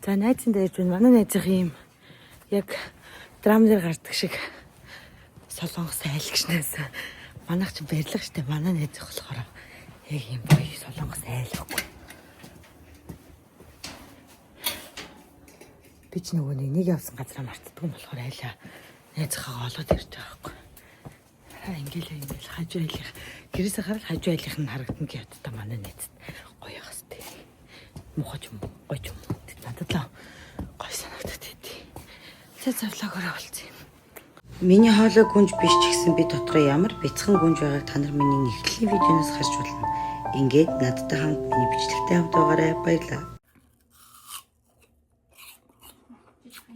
За найзын дээр байна. Манай найзынх юм яг драм дээр гардаг шиг солонгос айлгчнаас манайх ч барилга штэ. Манай найзынх болохоор яг юм гоё солонгос айлгахгүй. Би ч нөгөө нэг явсан газараа мартдаг юм болохоор айлаа найзынхаа олоод ирж байгаа байхгүй. Ингээл хажуу айлынх гэрээсээ хараад хажуу айлынх нь харагдана гэвд та манай найзд гоё хас тээ. Мухаж юм гоё юм. Надад л гоё санагдаад байдیں۔ Завлагаараа болцсон юм. Миний хоолой гүнж биш ч гэсэн би дотроо ямар бяцхан гүнж байгааг та нар миний эхлэлийн видеоноос харж болно. Ингээд надтай хамт миний бичлэгтэй хамт байгаарай. Баярлалаа.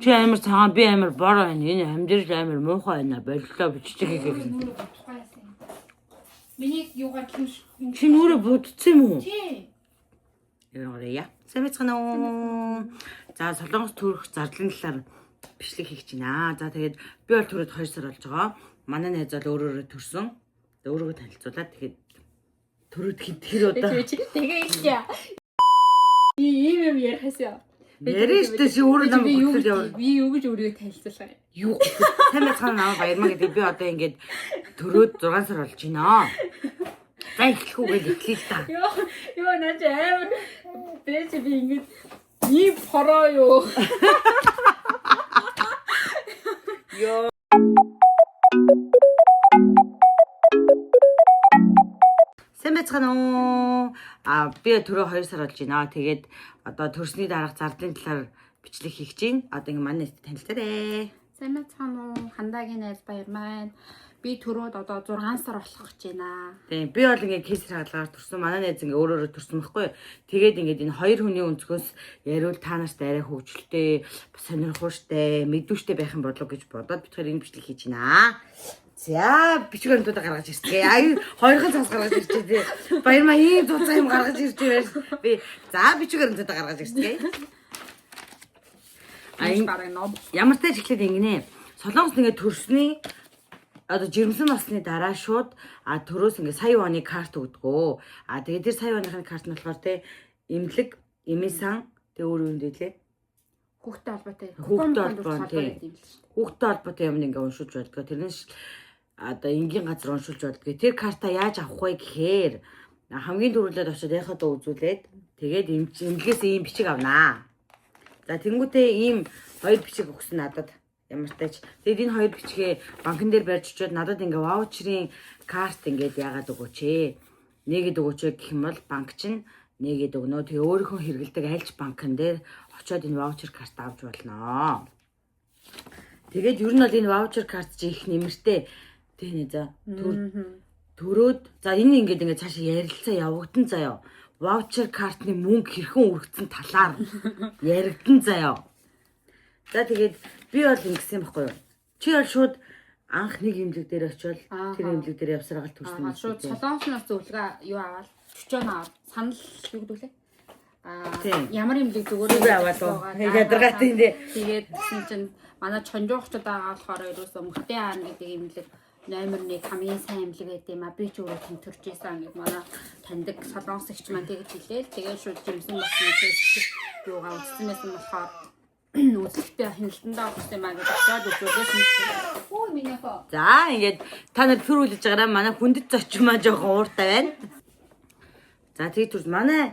Чи амар цагаан би амар бор байна. Энэ амьдрал амар муухай байна. Боллоо бичдэг гэх юм. Миний юугаар гимш. Чи нүрэ будцсан юм уу? Тий. Яа. Сайн байцгаана уу? За солонгос төрөх зардлын талаар бичлэг хийх гэж байна. За тэгээд би бол төрөд 2 сар болж байгаа. Манай найз бол өөрөөрөө төрсөн. Өөрийгөө танилцуулаад тэгээд төрөд хэр удаа. Тэгээ ихья. Ийм ярихасаа. Ярин штэ чи өөрөө намайг хөтлөж яваа. Би юу гэж өөрийгөө танилцуулаа. Юу. Сайн байцгаана намайг баярмаа гэдэг би одоо ингээд төрөд 6 сар болж байна. За эхлэхүүгээл эхлэе л та. Йоо наач амар бэж би ингэж ийм хороо юу. Йоо. Сайн байцгаана уу? Би төрөө 2 сар болж байна. Тэгээд одоо төрсний дараах зардлын талаар бичлэг хийх гэж байна. Одоо ингэ манай нэст танилцаарай. Сайн байцгаана уу? Хандагийн найз Баярмаа. Би төрөөд одоо 6 сар болох гэж байна. Тийм би бол ингээ кейсэр хаалгаар төрсөн. Манай найз ингээ өөрөөрөө төрсөн байхгүй. Тэгээд ингээд энэ хоёр хүний өнцгөөс яриул та нарт арай хөвгөлтэй, сонирхолтой, мэдвэштэй байх юм болов гэж бодоод бид хоёр энэ бичлэг хийж байна. За бичгээрнүүдээ гаргаж ирчихье. Аюу хоёрхан цаас гаргаж ирчихье. Баярмаа ийм дууцаа юм гаргаж ирж байна. Би за бичгээрнүүдээ гаргаж ирчихье. Ямар ч тач ихлээд ингэнэ. Солонгос ингээ төрсний одоо жирэмсэн насны дараа шууд төрөөс ингээ сая оны карт өгдөгөө. Тэгээд тэр сая оныхны карт нь болохоор те эмнэлэг, эмээсэн тэг өөр юм дээлээ. Хүүхдтэй холбоотой. Хүүхдтэй холбоотой юм ингээ уншуулж болдгоо. Тэрнээс одоо энгийн газар уншуулж болдгоо. Тэр картаа яаж авах вэ гэхээр хамгийн түрүүлээд очиод яхад үзүүлээд тэгээд эмнэлгээс ийм бичиг авнаа. За тэнгуүтээ ийм хоёр бичиг өгсөн надад. Ямар тач. Тэгээд энэ хоёр бичгээ банкн дээр барьж очиод надад ингээ ваучерын карт ингээд яагаад өгөөч ээ. Нэгэд өгөөч гэх юм бол банк чинь нэгэд өгнө. Тэгээ өөрийнхөө хэрэгэлдэг альч банкн дээр очиод энэ ваучер карт авч болно. Тэгээд ер нь бол энэ ваучер карт чи их нэмэртэй. Тэ нэ за төрөөд за энэ ингээд цаашаа ярилцаа явагдсан заяа. Ваучер картны мөнгө хэрхэн үргэлжсэн талаар яригдан заяа. За тэгээд би бол ингэсэн байхгүй юу? Чи бол шууд анх нэг имлэг дээр очивол тэр имлэг дээр явсараад төрсөн. Шууд солонгосноос зөвлөгөө юу аваад төчөөн аваад санал юу гэдүүлээ? Ямар имлэг зүгээр аваад ядаргаатай энэ. Тэгээд тэгсэн чинь манай чонжоогчдод байгаа болохоор ерөөсөө Мөхтэй хаан гэдэг имлэг номер 1 хамгийн сайн имлэг байт юм а. Би ч өөрөө тэнтэрч ийсэн гэдэг манай таньдаг солонгос эгч маань тэгж хэлээл. Тэгээд шууд жимсэн басны тест юугаа үзсэн байсан болохоор үзэлттэй хяналтандаа авах юм аа гэж бодоод үзүүлсэн. Ой минийхоо. За ингээд та нар төрүүлж байгаараа манай хүндэт зочимаа жоохон ууртай байна. За тэгээд түр манай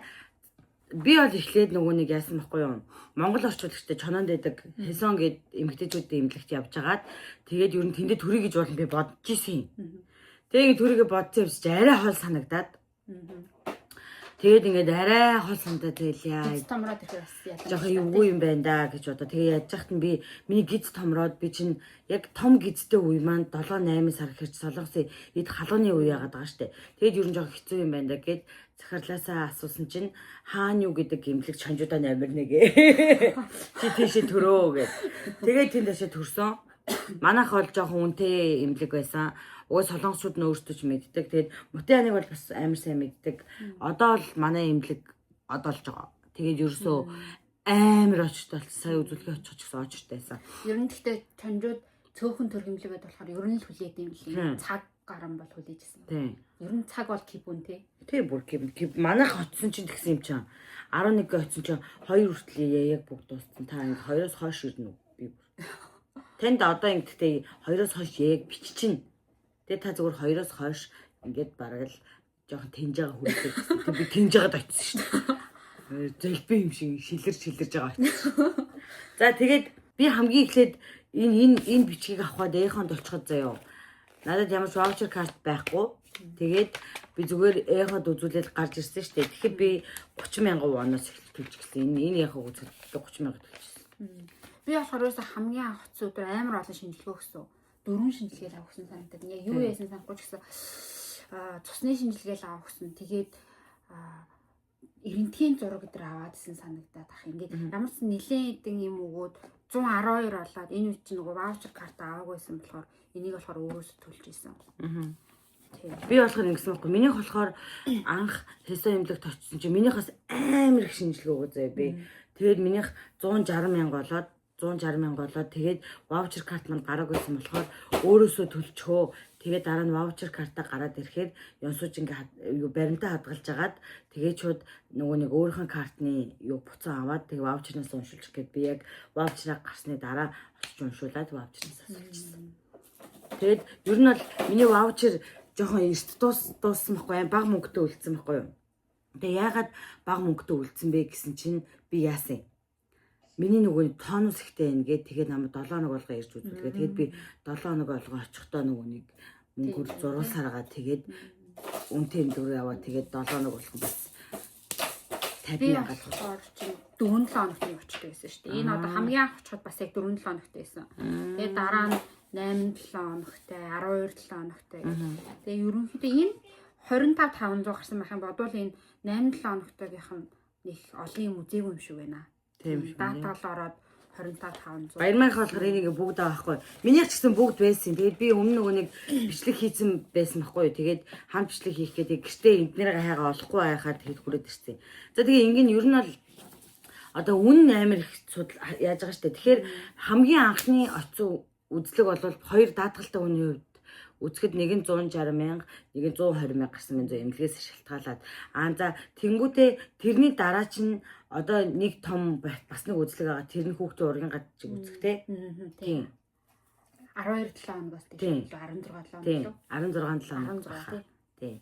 би бол эхлээд нөгөө нэг яасан байхгүй юу? Монгол орчуулагчтай чоноонд байдаг Хэсон гээд эмэгтэйчүүдийн имлэгт явж хагаад тэгээд ер нь тэндээ төрөй гэж бол би бодож исэн юм. Тэгээд төрөйгээ бодсон юмс арай хол санагдаад. Тэгээд ингээд арай хол сандаа тэгэл яа. Томроод ирэхээр бас яа. Жохоо юу юм байна да гэж бодоо. Тэгээ яаж яхад нь би миний гиз томроод би чинь яг том гизтэй үе маань 7 8 сар хэрч солонгосын эд халууны үе яагаад байгаа штэ. Тэгээд ер нь жохоо хэцүү юм байна да гэд захирлаасаа асуусан чинь хаана юу гэдэг имлэг чанжуудаа номер 1 чи тийшээ төрөө гэд. Тэгээд тэнд дэшээ төрсөн. Манайх бол жоохон үнэтэй имлэг байсан. Өө солонгосчууд нь өөрсдөө ч мэддэг. Тэгээд Мутяныг бол бас амар сайн мэддэг. Одоо л манай имлэг одоолж байгаа. Тэгээд ерөөсөө амар очтой болсон. Сая үзүүлгээ очих гэсэн очтойсан. Ер нь гэхдээ чонжууд цөөхөн төрхимлэгэд болохоор ер нь л хүлээд юм л цаг гарan бол хүлээжсэн. Тийм. Ер нь цаг бол кипүн тий. Тийм бүр кип манайх очсон чинь тэгсэн юм чинь. 11-гээ очсон чинь 2 хүртэл яг бүгд дууссан. Та ингэ 2-оос хойш ирнэ үү? Би бүр. Танд одоо ингэхдээ 2-оос хойш яг биччихнэ. Тэгээ та зүгээр 2-оос хойш ингээд бараг л жоохон тэнжээгээ хүрэлдэг гэсэн. Би тэнжээгээд очсон шүү дээ. Зэлби юм шиг шилэрж байгаа очсон. За тэгээд би хамгийн эхлээд энэ бичгийг авахад эхонд олцоход заяа. Надад ямар ч ваучер карт байхгүй. Тэгээд би зүгээр эход үзүүлээд гарч ирсэн шүү дээ. Тэгэхээр би 30,000 воноос эхэлж гисэн. Энэ яхаа үзэхэд 30,000 төлчихсэн. Би болохоор ерөөсө хамгийн анх утсан өдөр амар олон шинжилгээ өгсөн. 4 шинжилгээ авах гэсэн санагдаад. Яг юу яасан санахгүй ч гэсэн цусны шинжилгээ авах гэсэн. Тэгээд эрентгийн зураг гэдэр аваад исэн санагдаад ах. Ингээд ямар ч нэлээд хэдэн юм өгөөд 112 болоод энэ үе чинь нөгөө ваучер карт аваагүйсэн болохоор энийг болохоор өөрөөсөө төлж исэн. Би болохоор ингэсэн байхгүй. Минийх болохоор анх хэсэ имлэгт очсон чинь минийхээс амар их шинжилгээ өгөө заяа би. Тэгээд минийх 160,000 болоод тэгээд ваучер карт маань гараагүйсэн болохоор өөрөөсөө төлчихөө. Тэгээд дараа нь ваучер картаа гараад ирэхээр Янсууч ингээ баримтаа хадгалж агаад тэгээд шууд нөгөө нэг өөрийнхөө картны буцаа аваад тэгээд ваучернаас уншуулчих гээд би яг ваучераа гарсны дараа очиж уншуулад ваучернаас асуулчихсан. Тэгээд ер нь бол миний ваучер жоохон эрт дууссан байхгүй бага мөнгөтэй үлдсэн байхгүй юу. Тэгээд яагаад бага мөнгөтэй үлдсэн бэ гэсэн чинь би яасан. Миний нөгөө тоонус ихтэй ингээд тэгээд намайг 7 хоног болгоо ирж үзүүлгээ. Тэгээд би 7 хоног болгоо очихдоо нөгөө нэг мөнгөөр зурулсараагаа тэгээд үнтэй дүр яваа тэгээд 7 хоног болгон бас 50,000 болохоор чинь 4-7 хоногт очихдаг гэсэн шүү дээ. Энэ одоо хамгийн анх очиход бас яг 4-7 хоногт байсан. Тэгээд дараа нь 8-7 хоногтой, 12-7 хоногтой. Тэгээд ерөнхийдөө энэ 25,500 гарсан байх юм бодвол энэ 8-7 хоногтойгийнх нь нэг олон юм үзээгүй юм шиг байна. Тийм шүү. Датал ороод 25,500. Баярмайх болохоор энийг бүгд авахгүй. Минийх ч гэсэн бүгд байсан. Тэгээд би өмнө нөгөө нэг бичлэг хийсэн байсан байхгүй юу. Тэгээд хамт бичлэг хийх гэдэг гэртээ эднэрээ хайгаа олохгүй байхаар тэгээд хүрээд ирсэн. За тэгээд ингээд ер нь бол одоо үн амар их яаж байгаа штэ. Тэгэхээр хамгийн анхны очсон үзлэг бол 2 даатгалтай үний хувьд үзэхэд нэг нь 160,000, нэг нь 120,000 гарсан мэн зөө эмнэлгээс шалтгаалаад. За тэнгуүтээ тэрний дараа чинь одоо нэг том бас нэг үзлэг байгаа. Тэр нь хүүхдийн ургийн гадчиг үзэх те. Тийм. 12-7 хоногоос тийш 16 хоног. 16 хоног. Тийм.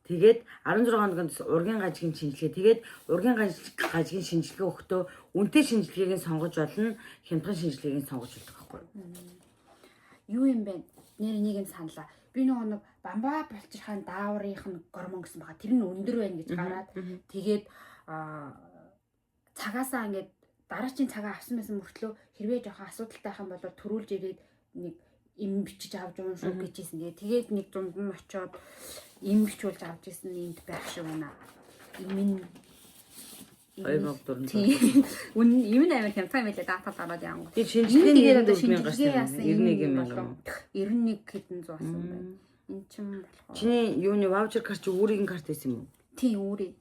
Тэгээд 16 хоногт ургийн гажгийн шинжилгээ. Тэгээд ургийн гажгийн шинжилгээ өгөхдөө үнэтэй шинжилгээг нь сонгож болно, хямдхан шинжилгээг нь сонгож болдог байхгүй юу юм бэ? Нэр нэг юм саналаа. Би нэг бамбаа болчиххан дааврынх нь гормон гэсэн байгаа. Тэр нь өндөр байна гэж гараад тэгээд цагаасаа ингээд дараачийн цагаа авсан байсан мөртлөө хэрвээ жоохон асуудалтай байх юм бол төрүүлж ирээд нэг им бичиж авч уншуул гэжсэн. Тэгээд нэг дунд нь очиод им бичүүлж авч ирсэн юмд байх шиг байна. Им Үн юм амар хямдхан байлаа датал ороод яангу. Тэгээд шинжилгээний 91,000 91 хэдэн зуусан байна. Энд чинь болохоор чиний юуны ваучер карт чи өөрийн карт байсан юм уу? Тийм өөрийн.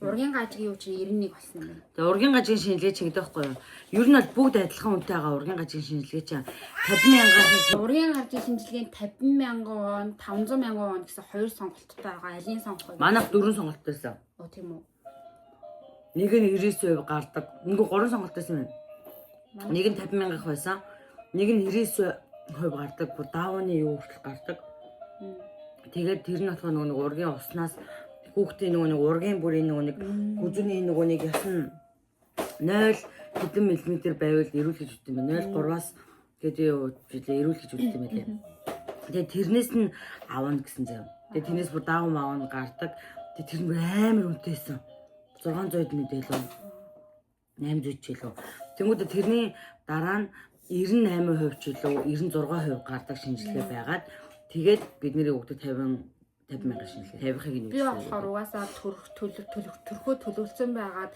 Ургийн гажгийн юу чинь 91 болсон юм байна. Тэгээд ургийн гажгийн шинжилгээ чигдэх байхгүй юу? Ер нь бол бүгд адилхан үнэтэй байгаа ургийн гажгийн шинжилгээ чинь 50,000 ургийн гажгийн шинжилгээнд 50,000 вон, 500,000 вон гэсэн хоёр сонголттой байгаа. Алийг сонгох вэ? Манайх 4 сонголт байсан. Тийм үү. Нэг нь 99% гардаг. Ингээ 3 сонголт байсан юм. Нэг нь 50,000 байсан. Нэг нь 99% гардаг. Бүр даавны юу хүртэл гардаг. Тэгээд тэр нь болохоор нөгөө ургийн уснаас хүүхдийн нөгөө ургийн бүрийн нөгөө гүзүний нөгөө нэг ясна 0 хэдэн мм байвал эрүүл гэж үтдэг юм. 0.3-аас гэдэг эрүүл гэж үтдэг юм лээ. Тэгээд тэрнээс нь авна гэсэн зав. Тэгээд тэрнээс бүр даав маавн гардаг. Тэгээд тэр нь амар үнэтэйсэн. 600 мэдээлээ 800 ч илүү. Тэнгүүдээ тэрний дараа нь 98% ч илүү 96% гардаг шинжилгээ байгаад тэгээд бидний өгдөг 50,000 шинжилгээ 50-ыг нь би болохоор угаасаа төрхөө төлөвлөсөн байгаад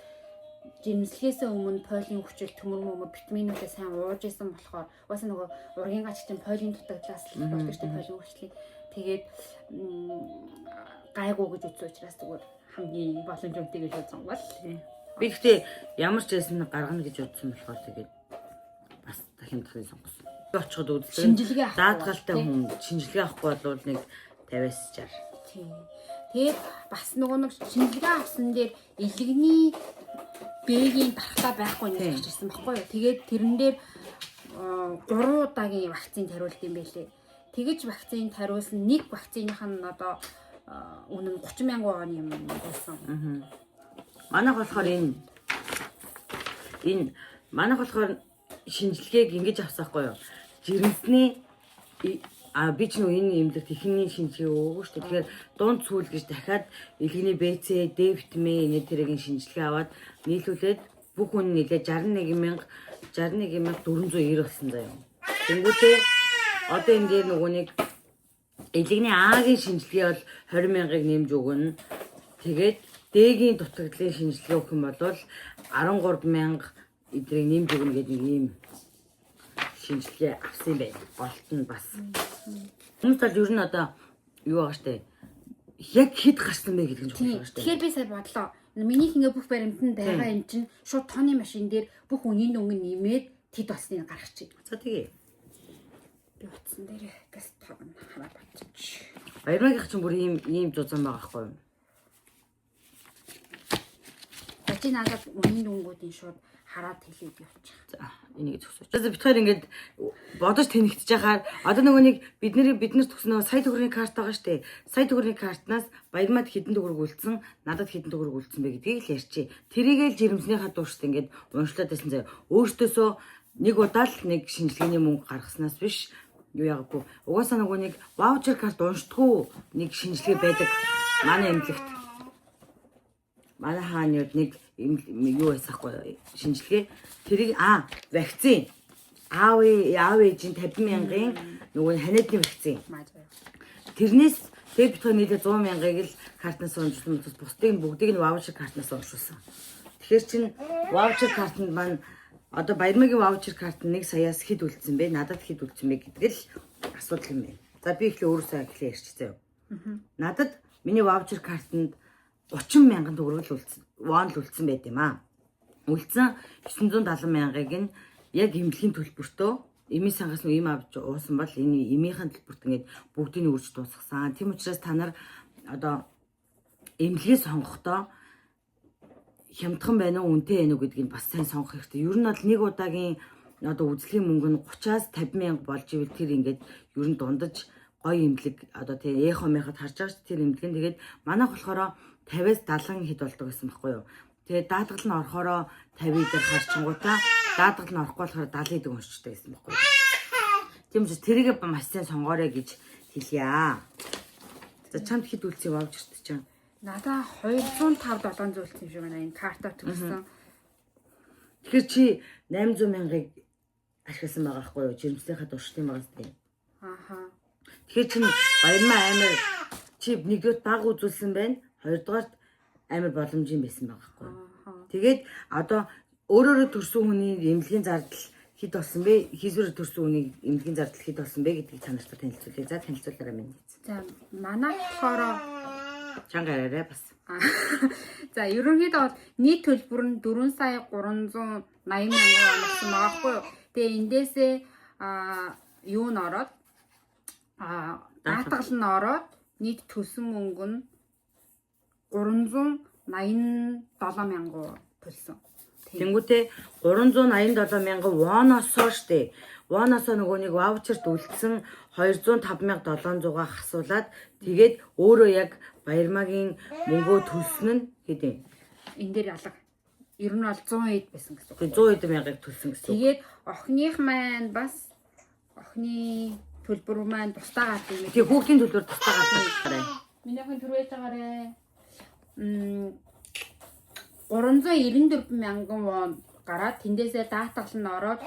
жимслэхээс өмнө полин хүчил төмөр витаминуудаа сайн ууж исэн болохоор угаасаа нөгөө ургийн гачтын полин дутагдлаас л болдог шүү дээ полин хүчлийг. Тэгээд гайгүй гэж үзсэн учраас зүгээр хамгийн боломжтой гэж бодсон бол би гэхдээ ямар ч байсан гаргана гэж бодсон болохоор тэгээд бас дахин сонгосон. Би очиход үзлээ. Шинжилгээ авах. Даатгалтай хүн шинжилгээ авахгүй бол нэг 50-60. Тийм. Тэгээд бас нөгөө нэг шинжилгээ авсан дээр илэгний Б-ийн дархлаа байхгүй нэг хэлчихсэн баггүй юу. Тэгээд тэрэн дээр 3 удаагийн вакцины тариулт юм байлээ. Тэгэж вакцины тариулсан нэг вакциных нь одоо үнэ нь 30,000 вон юм байсан. Манайх болохоор энэ манайх болохоор шинжилгээг ингэж авсаахгүй юу. Жирэмсний би ч нөө энэ эмнэлэгт ихний шинжилгээ өгөө шүү дээ. Тэгэхээр дунд сүүл гэж дахиад элгэний БЦ, Д витамин энэ тэргийн шинжилгээ аваад нийлүүлээд бүх хүн нийлээ 61,490 болсон заяа. Тэнгүүтээ одоо энэ дээр нөгөө нэг элгэний А-гийн шинжилгээ бол 20,000-ыг нэмж өгнө. Тэгээд Д-гийн дутагдлын шинжилгээ өгөх юм бол 13,000 эдрийг нэмж өгнө гэдэг нэг юм шинжилгээ авсан юм байна. Голт нь бас. Хүмүүс бол ер нь одоо юу байгаа штэ. Яг хэд гарсан бэ гэдэг нь чухал байгаа штэ. Тэгэхээр би сая бодлоо. Минийх ингээ бүх баримтанд байгаа юм чинь шууд тооны машин дээр бүх үнийн дөнгө нэмээд тэд болсныг гаргачих. За тэгээ. Би утсан дээр газ тог нь хараад батчих. Баярмагийнх чинь бүр ийм зузаан байгаа байхгүй юу? Чи надад үнийн дөнгүүдийн шууд хараад хэлээд явчих. За энийг зөвсөж. За бид хоёр ингээд бодож тэнэгтэж яхаар одоо нөгөө нэг бид нар төгснөө сая төгрөгийн карт байгаа штэ. Сая төгрөгийн картнаас баярмад хэдэн төгрөг үлдсэн, надад хэдэн төгрөг үлдсэн бэ гэдгийг л ярьчих. Тэрийгээл жирэмснийхаа дууштай ингээд уншлаад байсан заяа. Өөртөөсөө нэг удаа л нэг шинжилгээний мөнгө гаргаснаас биш юу яагагүй. Угаасаа нөгөө нэг ваучер карт уншдаггүй нэг шинжилгээ байдаг. Манай эмнэлэгт. Манай хаанууд нэг юу байсаахгүй шинжилгээ. Тэрийг вакцин. Аав ээжийн 50,000-ын нөгөө ханиадны вакцин. Тэрнээс тэг битгий нийлээ 100,000-ыг л картнаас уншуулсан бол бусдыг бүгдийг нь ваучер картнаас уншуулсан. Тэгэхээр чин ваучер картанд маань одоо баярмагийн ваучер карт нь 1 саяас хэд үлдсэн бэ? Надад хэд үлдсэн бэ гэдэг л асуудал юм байна. За би ихлэ өөрөөсөө ихлэ ярьчихсан юм. Надад миний ваучер картанд 30,000 төгрөг л үлдсэн. Вон л үлдсэн байт юм аа. Үлдсэн 970,000-ыг нь яг эмнэлгийн төлбөртөө эмийн сангаас нь им авч уусан бол энэ эмийнхэн төлбөрт ингээд бүгдийг нь үрж дуусгасан. Тийм учраас та нар одоо эмнэлгээ сонгохдоо хямдхан байна уу, үнэтэй байна уу гэдгийг бас сайн сонгох хэрэгтэй. Ер нь бол нэг удаагийн одоо үзлэгийн мөнгө нь 30-аас 50,000 болж ивэл тэр ингээд ер нь дундаж гоё эмнэлэг одоо тийм эхомихад харж байгаа шүү тэр эмнэлэг. Тэгээд манайх болохоор 50-аас 70 хэд болдог гэсэн байхгүй юу. Тэгээд даатгал нь орохороо 50 дээр харчингуудаа даатгал нь орохгүй болохоор 70 дэг уншчихдаг гэсэн байхгүй юу. Тийм учраас тэрийг маш сайн сонгоорой гэж хэлье. За чамд хэд үлцээ авч ирсэн чинь. Надаа 205-700 үлдсэн юм шиг байна. Энэ карта төгссөн. Тэгэхээр чи 800,000-ыг ашигласан байгаа байхгүй юу? Жирэмслийнхаа дуршдын байгаас тийм. Тэгэхээр чи баярмаа амар чи нэгдүгээр баг үзүүлсэн байна. Хоёрдугаарт амар боломжийн байсан байгаа байхгүй юу? Тэгээд одоо өөрөөрөө төрсөн хүний эмнэлгийн зардал хэд болсон бэ? Хийсвэр төрсөн хүний эмнэлгийн зардал хэд болсон бэ гэдгийг та нарт танилцуулъя. За танилцуулаарай минь. За манай болохоор чангараарай бас. За ерөнхийдөө бол нийт төлбөр нь 4,380,000 болсон байгаа хгүй юу. Тэгээ эндээсээ юу н ороод даатгал нь ороод нийт төлсөн мөнгө нь 387,000 төлсөн. Тэнгүүтээ 387,000 воноосоо штэ. Воноосоо нөгөө нэг ваучерт үлдсэн 205,700-аа хасуулаад тэгээд өөрөө яг баярмагийн мөнгөө төлсөн нь хэдийн. Энэ дээр алга. Ер нь бол 100 хэд байсан гэсэн үг. 100,000-ыг төлсөн гэсэн. Тэгээд охиных маань бас охины төлбөр маань тустаа гардаг юм. Тэгээ хүүхдийн төлбөр тустаа гардаг. Минийхэн төрөөж байгаарэ. 394,000 вон гараад тэндээсээ даатгал нь ороод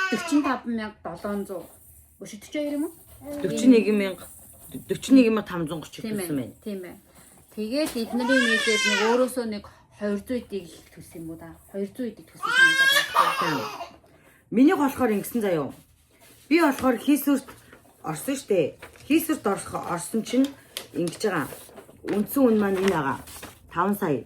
45,700. Өшө 42 юм уу? 41,530 төлсөн байна. Тийм ээ. Тэгээд эднэрийн нийлээд нэг өөрөөсөө нэг 200-ийг төлсөн юм уу да? 200-ийг төлсөн санагдаад байна. Миний болохоор ингэсэн заяа. Би болохоор хийсвэрт орсон штэ. Хийсвэрт орсон чинь ингэж байгаа. Үндсэн үн маань энэ байгаа. 5 сая.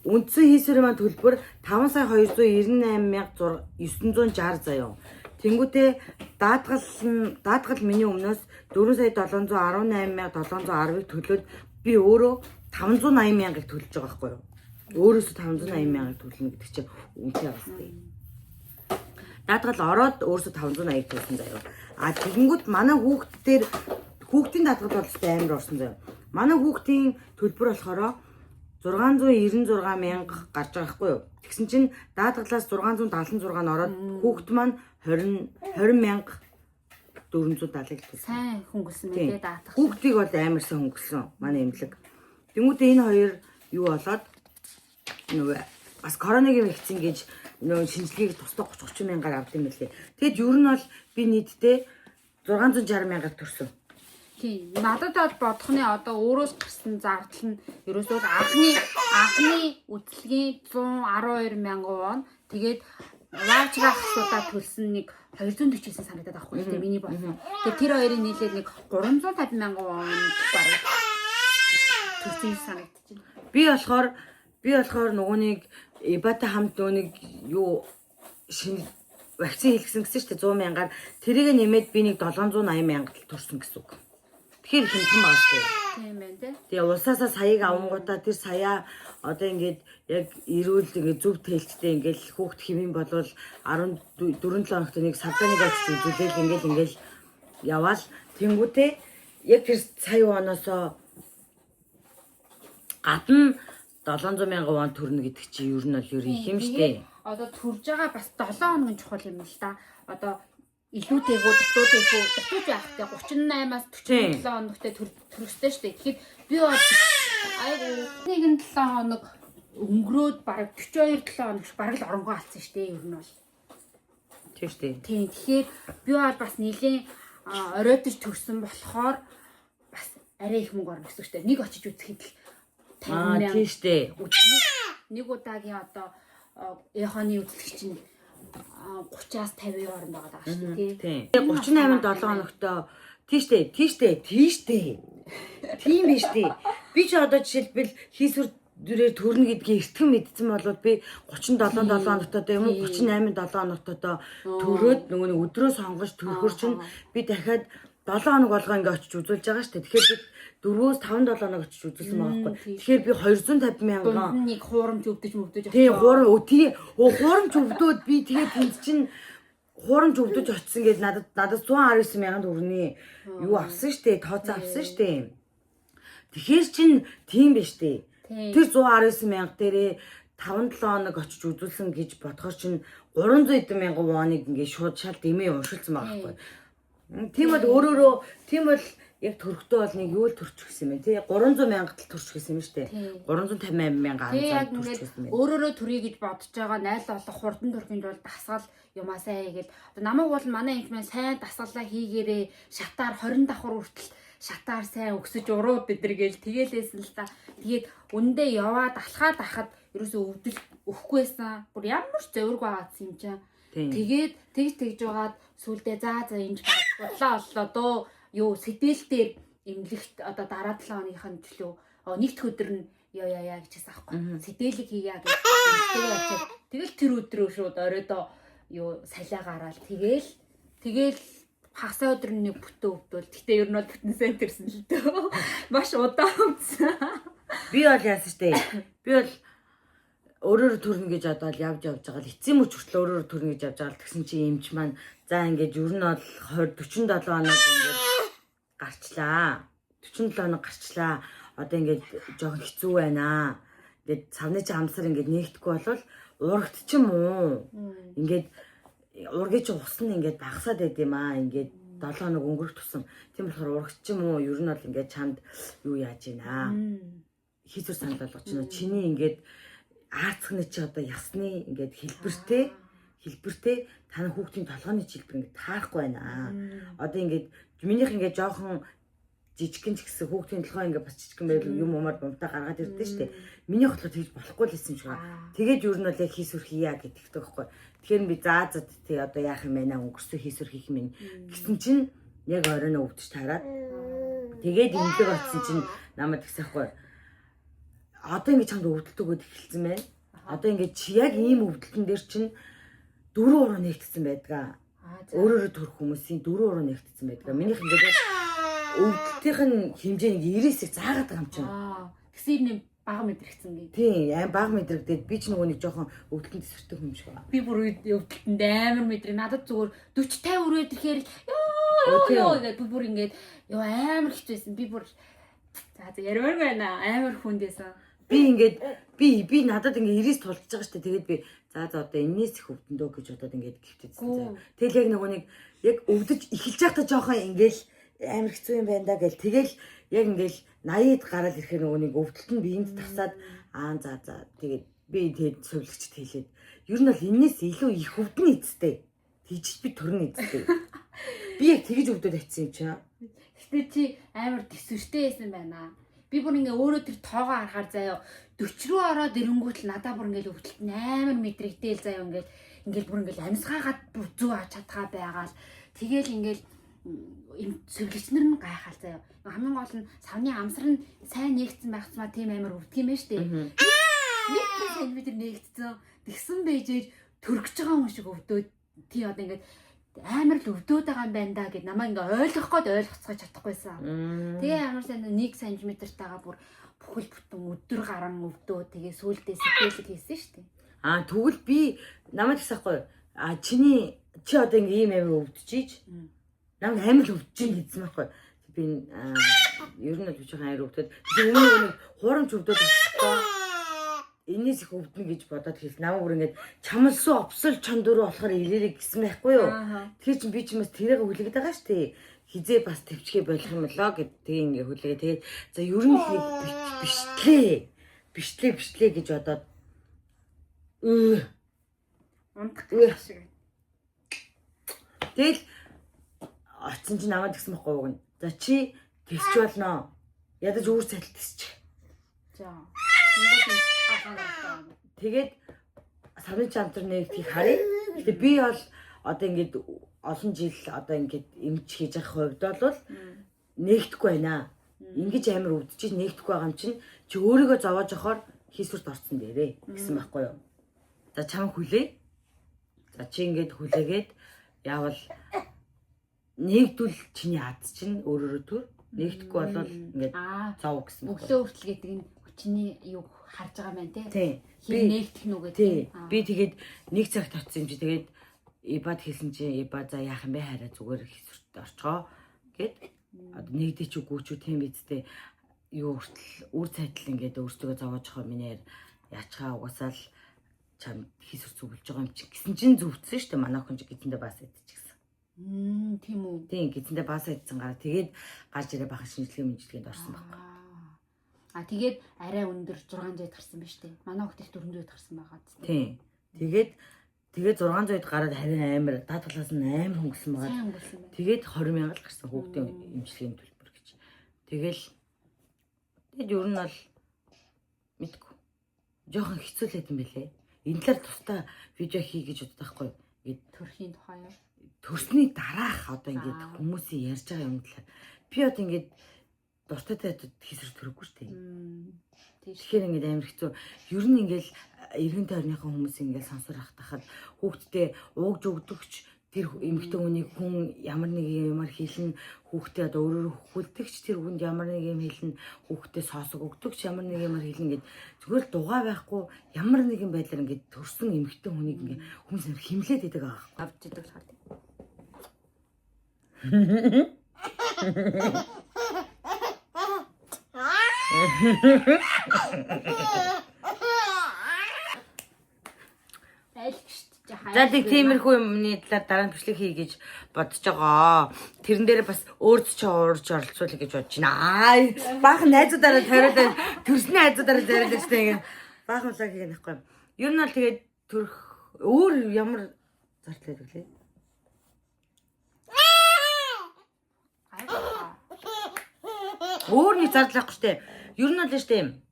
Үндсэн хийсвэрийн маань төлбөр 5,298,960 заяа. Тэнгүүтээ даатгал миний өмнөөс 4,718,710-ыг төлөөд би өөрөө 580 мянгаыг төлж байгаа байхгүй юу? Өөрөөсөө 580 мянгаыг төлнө гэдэг чинь үнэтэй бастай. Даатгал ороод өөрөөсөө 580 төлсөн заяа. А тэгэнгүүт манай хүүхдийн даатгал бол амар орсон заяа. Манай хүүхдийн төлбөр болохоор 696 мянга гарч байгаа байхгүй юу? Тэгсэн чинь даатгалаас 676 нь ороод хүүхд маань 20 мянга 470-ыг төлсөн. Сайн хөнгөлсөн мэлээ даатгал. Хүүхдийг бол амар сайн хөнгөлсөн манай эмнэлэг. Тэнгүүтээ энэ хоёр юу болоод нөгөө бас коронавигийн вакцин гэж нөгөө шинжилгээг тусдаа 30 мянгаар авд юм лээ. Тэгэд ер нь бол би нийтдээ 660 мянгаар төрсөн. Тийм. Надад бол бодохны одоо өөрөөс гарсан зардал нь ерөөсөө анхны үйлчлэгийн 112 мянган вон тэгээд ваучрах асуудаа төлсөн нэг 249 санагдаад авахгүй тийм миний болсон. Тэгээд тэр хоёрын нийлээд нэг 350 мянган вон бараг төлсөн санагдаж байна. Би болохоор нөгөөнийг Ибатай хамт нөгөөнийг юу вакцин хийлгсэн гэсэн чинь 100 мянгаар тэрийг нэмээд би нэг 780 мянгад төрсөн гэсэн үг. Тэгэхээр хэмхэн багсаа. Тийм байна тий. Тэгээ улсаасаа саяыг авангуудаа тэр сая одоо ингээд яг эрүүл ингээд зөв тээлчтэй ингээд хүүхд хэмээн болвол 14-7 хоногт нэг савданыг очиж үзүүлээл ингээд яваал тэнгүүтээ яг тэр сая оноосоо гадна 700 мянган вон төрнө гэдэг чи ер нь бол ер их юм штэ. Одоо төрж байгаа бас 7 хоногийн чухал юм л да. Одоо илүүтэйгөө дутууж яахтай 38-аас 47 хоногтой төрөхтэй штэ. Тэгэхээр би бол айгу нэгэн 7 хоног өнгөрөөд бараг 42 7 хоног бараг л оронгоо алдсан штэ ер нь бол. Тийм штэ. Тийм. Тэгэхээр би бол бас нилийн оройтож төрсөн болохоор бас арай их мөнгө орно гэсэн штэ. Нэг очиж үзэхэд л тийм штэ. Нэг удаагийн одоо яханы үзлэгч нь 30-аас 50 хооронд байгаа даа шүү дээ тийм. 38 7 хоногтой тийштэй. Тийм биш тий. Би ч одоо жишээлбэл хийсвэр дүрээр төрнө гэдгийг эртхэн мэдсэн болоод би 37 7 хоногтой юм уу 38 7 хоногтой төрөөд нөгөө нэг өдрөө сонгож төрөхөр чинь би дахиад 7 хоног болгоо ингээ очиж үзүүлж байгаа шүү дээ. Тэгэхээр би 4-өөс 5-7 хоног очиж үзүүлсэн байгаа байхгүй. Тэгэхээр би 250 мянган нэг хуурамч өвдөж тий хуурамч өвдөөд би тэгээд тэнд чинь хуурамч өвдөж очисон гэж надад 119 мянган төгрөний юу авсан штэ тооцоо авсан штэ. Тэгэхээр чин тийм биш штэ. Тэр 119 мянга дээрээ 5-7 хоног очиж үзүүлсэн гэж бодохоор чин 300 мянган воныг ингээ шууд шал дэмээ уншилсан байгаа байхгүй. Тийм бол яг төрхтөө бол нэг юу л төрчих гэсэн юм тий 300 мянгад л төрчих гэсэн юм штэ 358 мянган анзаар төрчих гэсэн юм. Өөрөөрөө төрье гэж бодож байгаа найл олох хурдан төрхинд бол дасгал юмасаа хийгээд одоо намайг бол манай инхмэн сайн дасгалаа хийгээрээ шатаар 20 давхар хүртэл шатаар сайн өксөж урууд бидэр гээл тэгэлээсэн л та. Тэгээд үндэ яваад алхаад ахад ерөөсөө өвдөл өгөхгүйсэн. Бүр ямар ч зовирг байгаадсан юм чам. Тэгээд тэгж байгаад сүулдэ за энэ бодлоо дөө юу сэтэлтээр эмнэлэгт одоо дараа 7 хоногийн төлөө нэгд өдөр нь яа гэжсэн аахгүй. Сэтэлэг хийя гэж эмнэлгээ очиад тэгэл тэр өдрөө шууд оройдоо юу салиа гараал тэгэл хагасаа өдөр нэг бүтэн өвдөл. Гэтэ ер нь бол бүтэн сайн төрсөн л дөө. Маш удаан өвдсөн. Би бол яасан штэ. Би бол өөрөөр төрнө гэж одоо л явж байгаа л эцсийн мөч хүртэл өөрөөр төрнө гэж явж байгаа л тэгсэн чи эмч маань за ингээд ер нь бол 47 хоног ингээд гарчлаа. 47 хоног гарчлаа. Одоо ингээд жоохон хэцүү байна. Ингээд цавны чи амсар ингээд нэгдэхгүй болвол урагт ч юм уу. Ингээд ургийн чи ус нь ингээд багасаад байд юм аа. Ингээд 7 хоног өнгөрөх тусам. Тийм болохоор урагт ч юм уу. Ер нь бол ингээд чамд юу яаж ийна. Хийцэр санал болгож байна. Чиний ингээд аацхны чи одоо ясны ингээд хэлбэртэй таны хүүхдийн толгойн жилбэр ингээд таарахгүй байна. Одоо ингээд минийх ингээд жоохон жижигхэн ч гэсэн хүүхдийн толгой ингээд бас жижигхэн байл юм умаар бумтаа гаргаад ирдэ штэ. Минийх болохоор тэгж болохгүй л байсан ч байгаа. Тэгээд ер нь бол яг хийсвэр хийя гэдэгтэй байхгүй. Тэгэхээр би заа тий одоо яах юм бэ наа өнгөрсөн хийсвэр хийх юм гэсэн чинь яг оройноо өвдөж тараад тэгээд имлэг очсон чинь намайг тэгсэхгүй. Одоо ингэ чамд өвдөлт өгөөд эхэлсэн байна. Одоо ингэ чи яг ийм өвдөлтөн дээр чинь 4 уруу нэгтсэн байдгаа. Өөрөөрөө төрөх хүмүүсийн 4 уруу нэгтсэн байдгаа. Минийх ингэ өвдөлтийн хэмжээ нэг 90-ийг заагаад байгаа юм чинь. Тэгсэр нэг бага мэдрэгцэн гээ. Тийм аим баг мэдрэгдээд би ч нөгөө нэг жоохон өвдөлтөнд тесвэртэй хүн шиг байна. Би бүр өвдөлтөнд амар мэдрэг. Надад зүгээр 40 50 өрөөд ирэхээр ёо гэдэг би бүр ингээд ёо амар хэцүүсэн. Би бүр за ярмаар байна. Амар хүндээсэн. Би ингээд би надад ингээд 90-с тулж байгаа штэ. Тэгээд би за одоо энэс их өвдөндөө гэж бодоод ингээд гівтэйсэн заяа. Тэгэл яг нөгөө нэг яг өвдөж эхэлж байхдаа жоохон ингээл амар хэцүү юм байна да гэл тэгэл яг ингээл 80-д гараад ирэхээр нөгөө нэг өвдөлт нь биеинд тасаад за тэгээд би тэгээд сувлагчд хэлээд ер нь бол энэс илүү их өвдөн эцтэй. Тэгж би төрн эцтэй. Би яг тэгж өвдөд атсан юм чаа. Гэтэ чи амар төсвөртэй байсан байна. Би бүр ингээ өөрөө тэр тоогоо харахаар заяа 40 руу ороод ирэнгүүт л надаа бүр ингээл өвдөлт амар мэдрэгдээл заяа ингээл бүр ингээл амьсгаагаад зүг авч чадхаа байгаал. Тэгэл ингээл им сувлэгчнэр нь гайхал заяа. Хамгийн гол нь савны амсар нь сайн нээгдсэн байхцмаа тийм амар өвдөг юм байна штэ. Нэг сантиметр нээгдсэн. Тэгсэн бэжээж төрөгч байгаа хүн шиг өвдөөд тий одоо ингээд амар л өвдөөд байгаа юм байна да гэд намайг ингээ ойлгох гээд ойлгоцгож чадахгүйсэн. Тэгээ амар сайн 1 см-тайгаа бүр бүхэл бүтэн өдөр гарan өвдөө тэгээ сүулдээ сэтгэлэг хийсэн шүү дээ. Тэгвэл би намайг гэсэхгүй чи одоо ингээ ийм амар өвдөж намайг амар л өвдөж гэсэн байхгүй. Би ер нь л жоохон амар өвдөд. Тэгээ өмнө нэг хуурамч өвдөд болчихлоо. Энэс их өвдөн гэж бодоод хэлсэн. Намайг бүр ингээд чамлсуу опсол чондөрөө болохоор ирээрэй гэсэн байхгүй юу? Тэгэхээр чи би ч юмс тэрийг хүлээгээд байгаа шүү дээ. Хизээ бас төвчгээ болох юм болоо гэд тэгээ ингээ хүлээгээ. Тэгээд за ер нь бишлээ гэж бодоод унтах гэх шиг. Тэгэл очсон чи намайг тэгсэн байхгүй юу? За чи тэгч болно. Ядаж үүр цайлт тисч. За. Тэгээд савны чамтар нэгдгийг харъя. Гэтэ би бол одоо ингээд олон жил одоо ингээд эмч хийж явах хувьд бол нэгдэхгүй байна. Ингиж амар өвдөж нэгдэхгүй байгаа юм чинь чи өөрийгөө зовоож явахаар хийсвэрт орсон дээрээ гэсэн байхгүй юу? За чам хүлээ. За чи ингээд хүлээгээд яавал нэгдвэл чиний аз чинь өөрөөрөө төр нэгдэхгүй бол ингээд зов гэсэн. Өглөө хүртэл гэдэг нь чиний юу харж байгаа юм байна тий. Би нэгдэх нүгэ тий. Би тэгээд нэг цагт очсон юм чи тэгээд ибад хэлсэн чи иба за яах юм бэ хараа зүгээр хэсвэрт орчгоо гэд одоо нэгдэж үгүй ч тийм бидтэй юу хүртэл үр цайтал ингээд өөртөө зовоож байгаа минийэр яачгаа угасаал чам хийсвэр зүгэлж байгаа юм чи гэсэн чин зүвцсэн шүү дээ манай охин чи гэтэндээ бас идчихсэн. Тийм үү. Тийм гэтэндээ бас идсэн гараа тэгээд гарч ирээ бахан шинжилгээ мэнжилгээнд орсон байхгүй. Тэгээд арай өндөр 600-д гарсан ба штэ. Манай хөлт 400-д гарсан байгаа зү. Тийм. Тэгээд 600-д гараад харин амар даатгалаас нь амар хөнгөлсөн байгаа. Тэгээд 20,000 л гарсан хүүхдийн эмчилгээний төлбөр гэж. Тэгэл ер нь бол мэдгүй. Жохон хэцүүлээд юм бэлээ. Энэ талаар тусдаа видео хий гэж боддог байхгүй юу? Төрхийн тухай юу? Төрсний дараах одоо ингээд хүмүүсийн ярьж байгаа юм талаар би одоо ингээд дуртай тайд хийсвэр төрөхгүй шүү дээ. Тэгэхээр ингээд амар хэцүү. Ер нь ингээд эргэн тойрныхаа хүмүүс ингээд сонсор хахтахад хүүхдтэй уугж өгдөгч тэр эмэгтэй хүний хүн ямар нэг юмар хийлэн хүүхдээ одоо өөрөөр хөлдөгч тэр хүнд ямар нэг юм хийлэн хүүхдээ соосог өгдөгч ямар нэг юмар хийлэн ингээд зүгээр дугаа байхгүй ямар нэгэн байдлаар ингээд төрсөн эмэгтэй хүнийг ингээд хүмүүс химлээд идэг байгаа байхгүй. Авч идэг л хаад. За тэг тиймэрхүү юмны талаар дараа нь бичлэг хий гэж бодож байгаа. Тэрэн дээр бас өөрт ч уурж оролцуулъя гэж бодож байна. Баахан найзуудаараа тариулаад төрсний найзуудаараа тариулаад штэ ингэ. Баахан улаа гэх юм байхгүй. Ер нь бол тэгээд төрөх өөр ямар зартлаа гэвэл өөр нэг зардлахгүй штэ. Ер нь бол штэ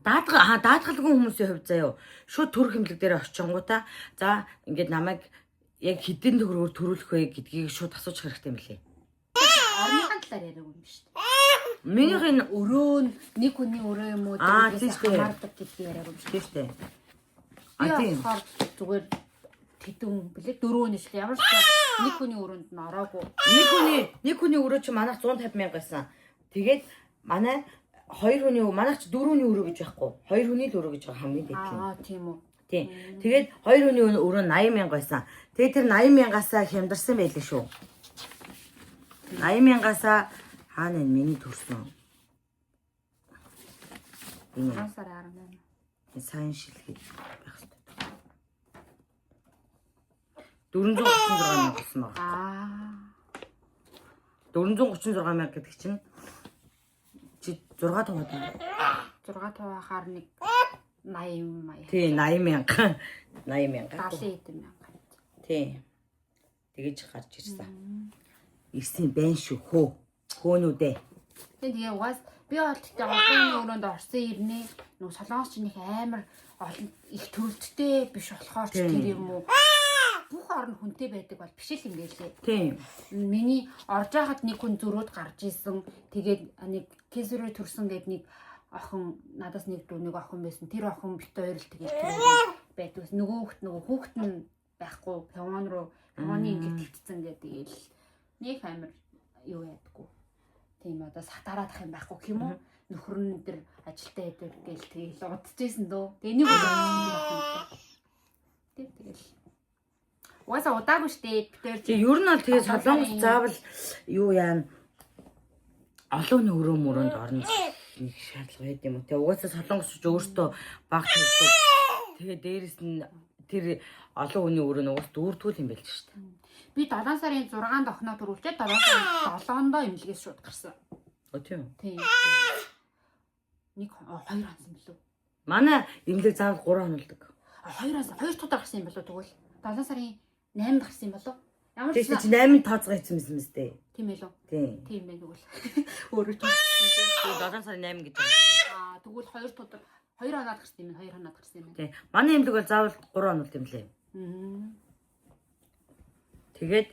даатгалгүй хүмүүсийн хувьд заяо шууд төрөх хэмлэг дээр очингуудаа за ингээд намайг яг хэдэн төгрөгөөр төрүүлэх вэ гэдгийг шууд асууж хэрэгтэй юм лээ. Орныхан талаар яриаг юм шүү дээ. Минийх энэ өрөө нэг хүний өрөө юм уу гэдгээс хамаардаг гэдгийг яриаг юм шүү дээ. Тийм. Зүгээр тэдэн блэ дөрөвнө шүү. Ямар ч нэг хүний өрөөнд нь ороогүй. Нэг хүний өрөө чи манайх 150,000 байсан. Тэгээд манай хоёр хүний манайч 4 хүний өрөө гэж байхгүй. Хоёр хүний л өрөө гэж байгаа хамгийн дээд юм. Тийм үү. Тийм. Тэгээд хоёр хүний өрөө 80,000 байсан. Тэгээд тэр 80,000-аас хямдарсан байлээ шүү. 80,000-аас хаана энэ миний төрсөн. Энэ Сарын 18. сайн шилгээд байх хэрэгтэй. 436,000 болсон байна. 436,000 гэдэг чинь чи 6 тоног. 6 тавахаар нэг 80. Тий, 80,000. 80,000. 70 мянга. Тий. Тэгэж гарч ирсэн. Ирсэн байна шүү хөө. Хөөнүүдээ. Тэгээ угаас би бол тэгтээ олон өрөөнд орсон ирнэ. Нүг солонгос чинь их амар олон их төвлөлттэй биш болохоор ч тэр юм уу. Бүх орн хүнтэй байдаг бол биш л юм гэлээ. Тийм. Миний орж байхад нэг хүн зөрөөд гарч исэн. Тэгээд нэг кесүрэ төрсөн гэд нэг охин надаас нэг дүү нэг охин байсан. Тэр охин бит хоёр л тэгээд тэр байдаг. Нөгөө хүүхэд нь байхгүй. Пяван руу пяваны ингээд твцсэн гэдэг тэгэл нэг амар юу ядгүй. Тийм одоо сатараад ах юм байхгүй гэх юм уу? Нөхөр нь тэр ажилтаа байдаг гээл тэгэл удажсэн дөө. Тэгээ нэг удаа. Тэгэл угаасаа удаагүй штэ битэр Тэг ер нь бол тэгээ солонгос заавал юу яана олон өрөө мөрөнд орно нэг шаардлага байд юм уу. Тэг угаасаа солонгосч өөртөө баг төлөв. Тэгээ дээрэс нь тэр олон хүний өрөө нь угаас дүүрдгүүл юм байл шүү дээ. Би 7 сарын 6-нд охиноо төрүүлчихэд 7 сарын 7-нд эмнэлгээс шууд гарсан. Тийм. Тийм. Нэг 2 хонсон билүү. Манай эмнэлэг заавал 3 хонолдог. 2 tudаар гарсан юм болоо тэгвэл 7 сарын 8-нд гарсан юм болоо. Ямар ч Тэг чи 8 тооцоо хийсэн юм зү. тийм ээ лөө. Тийм. Тийм байх тэгвэл. Өөрөө ч. Тэгээ 7 сарын 8 гэж байна. Тэгвэл 2 tudаар 2 хоноод гарсан юм. 2 хоноод гарсан юм. Тийм. Манай эмнэлэг бол заавал 3 хонолт юм лээ. Тэгээд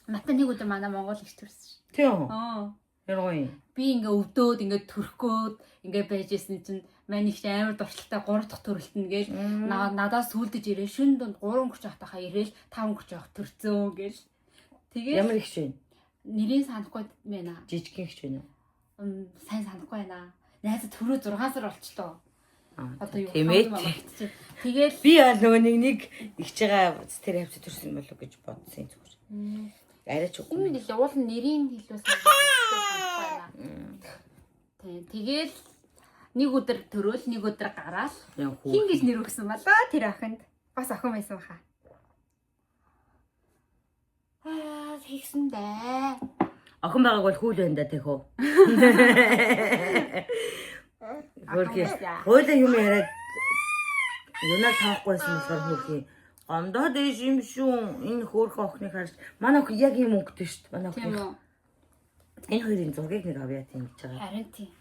Натаа нэг өдөр манай Монгол ирж төрсөн ш. тийм. Би Яргой. ингээ өвдөөд ингээ төрхгөөд ингээ байжсэн чинь маань их амар дуртай 3 дахь төрөлтнө гээл надаас сүлдэж ирээ шүн дунд 3 гүч ахтахаа ирээл 5 гүч ах төрцөө гээл. Тэгээ Ямар их шин. нэрийг санахгүй байна. Жижигхэн их шин. Сайн санахгүй байна. Найз төрөө 6 сар болчлоо. Одоо юу тийм. Тэгэл Би нөгөө нэг ихж байгаа тэр хавц төрсөн болов гэж бодсон зүгээр. Арайч үгүй. энэ нэлээ уул нь нэрийн хэлүүлсэн санахгүй байна. Тэгэл нэг өдөр төрөөл нэг өдөр гараал. Хин гэж нэр өгсөн болоо тэр охинд. Бас охин байсан баха. Тэгсэн дээ. Охин байгааг бол хүл байна да тэхөө. Хөрхи. Хойлоо юм яриад юунаа таахгүйсэн болохоор хөрхи. Амдаа дэш юм шүү. Энэ хөөрхөн охиныг харж манай охин яг юм өнгөтэй шүү дээ. Манай охин. Энэ хоёрын зургийг нэг авъя тийм гэж байгаа. Харин тийм.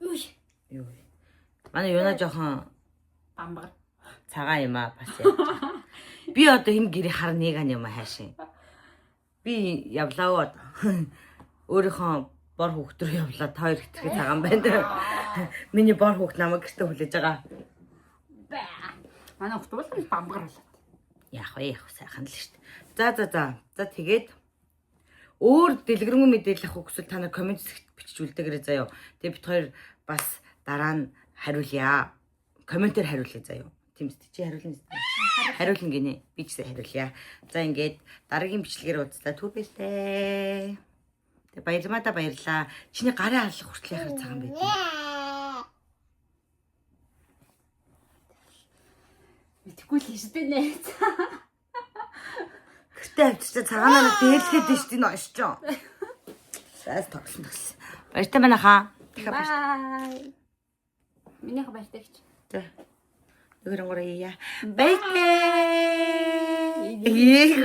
Үгүй. Юу вэ? Манай юунаа жоохон Бамбар. цагаан юм аа бас яаж. Би одоо энэ гэрийг хар нэг ан юм хаашаа. Би явлаа одоо. Өөрийнхөө бор хүүхд рүү явлаа. Та хоёр хэтэрхий цагаан байна. Миний бор хүүхд намайг гэртээ хүлээж байгаа. Манай хүүхд бол бамбар болоо. Яах вэ сайхан л шүү дээ. За тэгээд өөр дэлгэрэнгүй мэдээлэл авах хүсвэл та нар комент хэсэгт бичиж үлдээгээрэй заяа. Тэгээд бит хоёр бас дараа нь хариулъя. Комментээр хариулъя заяа. Тийм үстэй чи хариулна үстэй. Хариулна гинэ. Би ч хариулъя. За ингээд дараагийн бичлэгээр уулзлаа. Түр баяртай. Тэг баярлалаа. Чиний гарын алах хүртэл яхаар цагаан байдаг. Мэдхгүй л шүү дээ нэ. Гэртээ авчирчаа цагаанаа дээрлэхэд дээ шүү дээ ноошч. Сайс тогсон. Баяртай байна хаа. Бай. Миний баяртай гэж. За. Өгөрөнгөрөө яа. Баяртай. Энийг